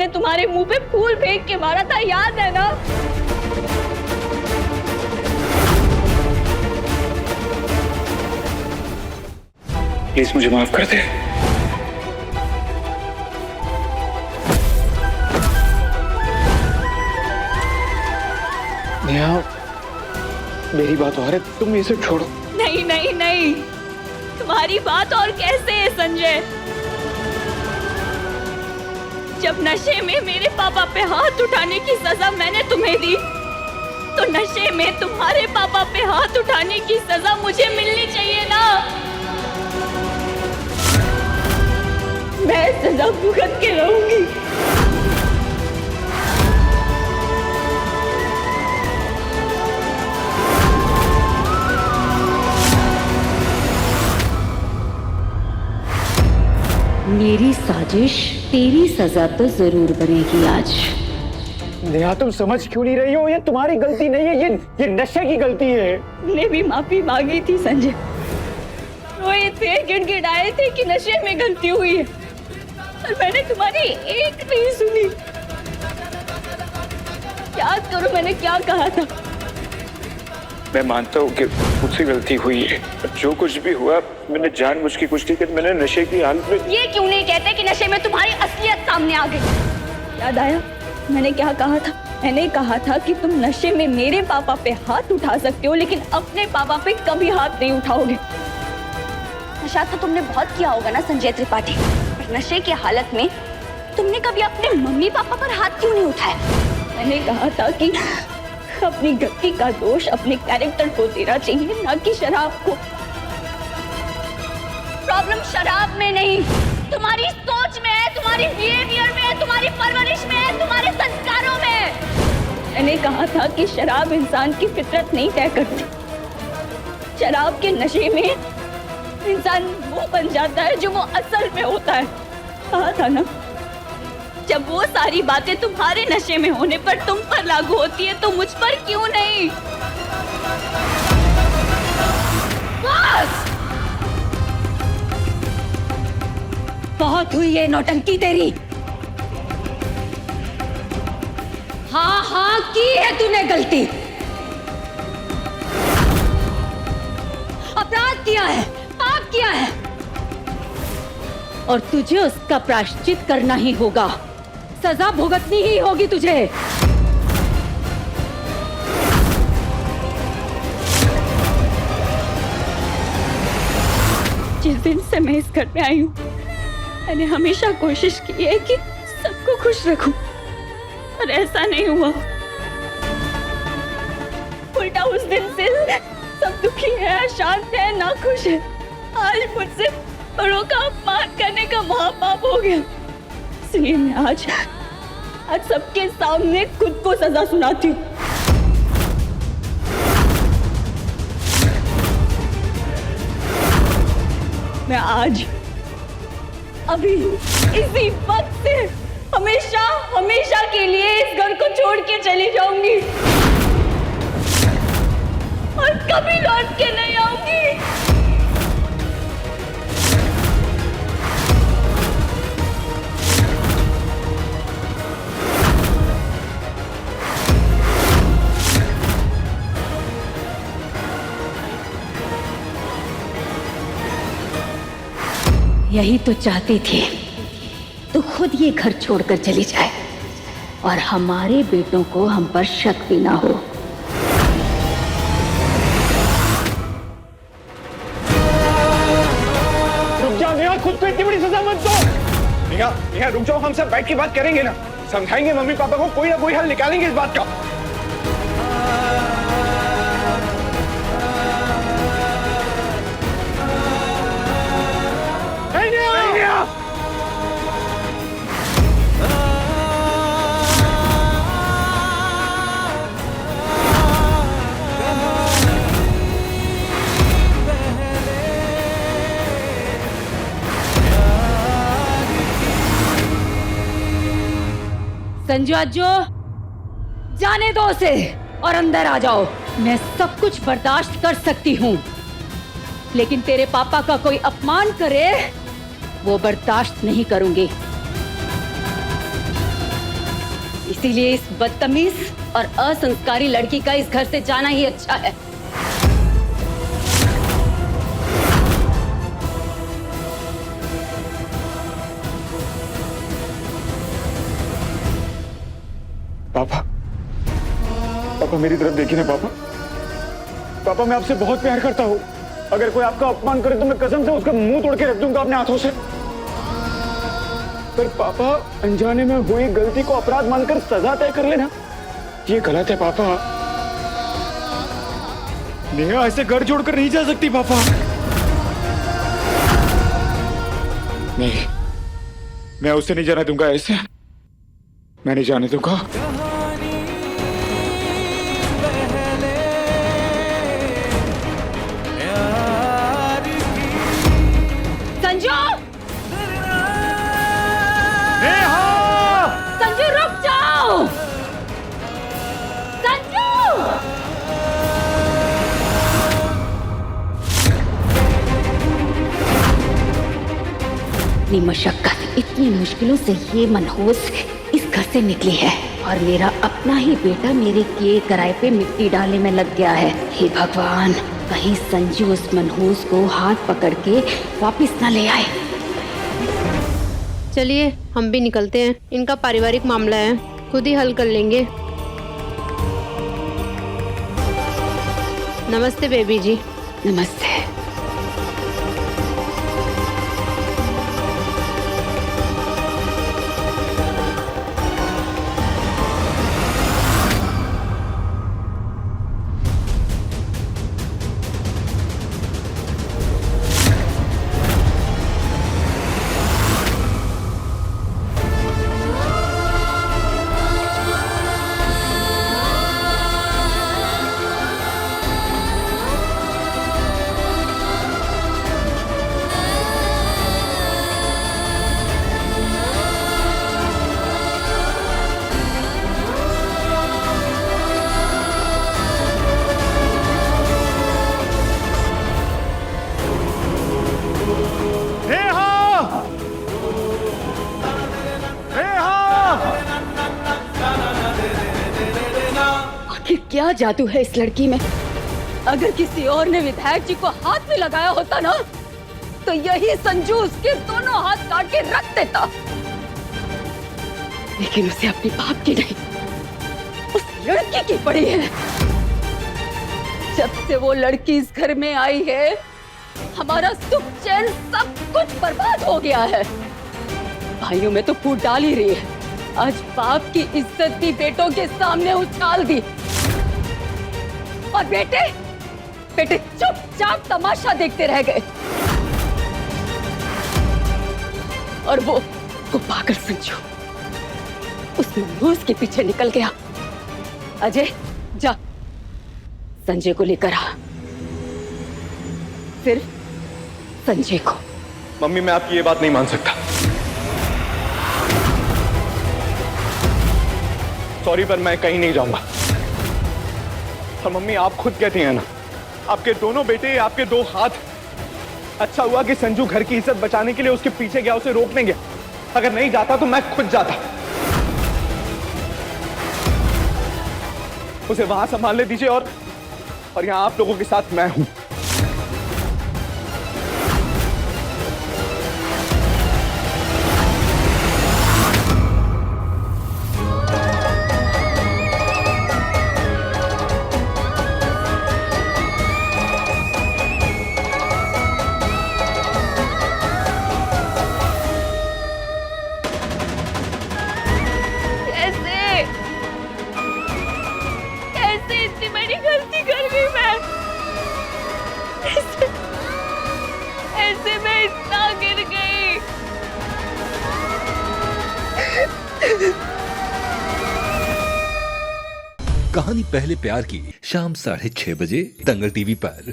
मैंने तुम्हारे मुंह पे फूल फेंक के मारा था, याद है ना? प्लीज मुझे माफ कर दे। नेहा, मेरी बात और है, तुम इसे छोड़ो। नहीं नहीं नहीं, तुम्हारी बात और कैसे है संजय? जब नशे में मेरे पापा पे हाथ उठाने की सजा मैंने तुम्हें दी, तो नशे में तुम्हारे पापा पे हाथ उठाने की सजा मुझे मिलनी चाहिए ना। मैं सजा भुगत के रहूंगी। मेरी साजिश तेरी सजा तो जरूर बनेगी आज। नेहा, तुम समझ क्यों नहीं रही हो? ये तुम्हारी गलती नहीं है, ये नशे की गलती है। ने भी माफी मांगी थी संजय, रोए थे, गिड़गिड़ाए थे कि नशे में गलती हुई है, और मैंने तुम्हारी एक नहीं सुनी। याद करो मैंने क्या कहा था। मैं मानता हूँ कि मुझसे गलती हुई है, जो कुछ भी हुआ मैंने जानबूझ के कुछ नहीं किया। मैंने नशे की हालत में। ये क्यों नहीं कहते कि नशे में तुम्हारी असलियत सामने आ गई? याद आया मैंने क्या कहा था? मैंने कहा था कि तुम नशे में मेरे पापा पे हाथ उठा सकते हो, लेकिन अपने पापा पे कभी हाथ नहीं उठाओगे। नशा तो तुमने बहुत किया होगा ना संजय त्रिपाठी, पर नशे की हालत में तुमने कभी अपने मम्मी पापा पर हाथ क्यों नहीं उठाया? मैंने कहा था कि अपनी गलती का दोष अपने कैरेक्टर को देना चाहिए, ना कि शराब को। प्रॉब्लम शराब में नहीं, तुम्हारी सोच में है, तुम्हारी बिहेवियर में है, तुम्हारी परवरिश में है, तुम्हारे संस्कारों में है। मैंने कहा था कि शराब इंसान की फितरत नहीं तय करती। शराब के नशे में इंसान वो बन जाता है जो वो असल में होता है। कहा था ना, जब वो सारी बातें तुम्हारे नशे में होने पर तुम पर लागू होती है, तो मुझ पर क्यों नहीं? बस! बहुत हुई ये नौटंकी तेरी। हाँ हाँ की है तूने गलती, अपराध किया है, पाप किया है, और तुझे उसका प्रायश्चित करना ही होगा। सजा भुगतनी ही होगी तुझे। जिस दिन से मैं इस घर में आई हूँ, मैंने हमेशा कोशिश की है कि सबको खुश रखूं, पर ऐसा नहीं हुआ। उल्टा उस दिन से सब दुखी है, अशांत है, नाखुश है। आज मुझसे बड़ों का अपमान करने का महापाप हो गया, इसलिए मैं आज सबके सामने खुद को सजा सुनाती हूँ। मैं आज अभी इसी वक्त से हमेशा हमेशा के लिए इस घर को छोड़ के चली जाऊंगी और कभी लौट के नहीं आऊंगी। यही तो चाहती थी, तो खुद ये घर छोड़कर चली जाए और हमारे बेटों को हम पर शक भी ना हो। रुक जाओ नेहा, खुद को इतनी बड़ी सजा मत दो। नेहा रुक जाओ, हम सब बैठ के बात करेंगे ना, समझाएंगे मम्मी पापा को, कोई ना कोई हल निकालेंगे इस बात का। संजू अज्जू, जाने दो उसे और अंदर आ जाओ। मैं सब कुछ बर्दाश्त कर सकती हूँ, लेकिन तेरे पापा का कोई अपमान करे वो बर्दाश्त नहीं करूंगी। इसीलिए इस बदतमीज और असंस्कारी लड़की का इस घर से जाना ही अच्छा है। पापा, पापा मेरी तरफ देखिए ना पापा। पापा मैं आपसे बहुत प्यार करता हूँ। अगर कोई आपका अपमान करे तो मैं कसम से उसका मुंह तोड़ के रख दूंगा अपने हाथों से। पर पापा अनजाने में हुई गलती को अपराध मानकर सजा तय कर लेना, ये गलत है पापा। नेहा ऐसे घर छोड़कर नहीं जा सकती पापा। नहीं, मैं उसे नहीं जाने दूंगा ऐसे। मैं नहीं जाने दूंगा। संजू! नेहा! संजू रुक जाओ! संजू! इतनी मशक्कत, इतनी मुश्किलों से ये मनहूस इस घर से निकली है और मेरा अपना ही बेटा मेरे किए कराए पे मिट्टी डालने में लग गया है। हे भगवान, कहीं संजू उस मनहूस को हाथ पकड़ के वापस न ले आए। चलिए हम भी निकलते हैं, इनका पारिवारिक मामला है, खुद ही हल कर लेंगे। नमस्ते बेबी जी। नमस्ते। क्या जादू है इस लड़की में? अगर किसी और ने विधायक जी को हाथ में लगाया होता ना, तो यही संजू उसके दोनों हाथ काट के रख देता। लेकिन उसे अपने बाप की नहीं, उस लड़की की पड़ी है। जब से वो लड़की इस घर में आई है, हमारा सुख चैन सब कुछ बर्बाद हो गया है। भाइयों में तो फूट डाल ही रही है, आज बाप की इज्जत भी बेटों के सामने उछाल दी। और बेटे चुपचाप तमाशा देखते रह गए। और वो पागल संजू उस मनहूस के पीछे निकल गया। अजय जा, संजय को लेकर आ, सिर्फ संजय को। मम्मी मैं आपकी ये बात नहीं मान सकता। सॉरी पर मैं कहीं नहीं जाऊंगा। और मम्मी आप खुद कहती हैं ना, आपके दोनों बेटे, आपके दो हाथ। अच्छा हुआ कि संजू घर की इज्जत बचाने के लिए उसके पीछे गया, उसे रोकने गया। अगर नहीं जाता तो मैं खुद जाता। उसे वहां संभालने दीजिए और यहां आप लोगों के साथ मैं हूं। ऐसे मैं इतना गिर गई। कहानी पहले प्यार की शाम 6:30 बजे दंगल टीवी पर।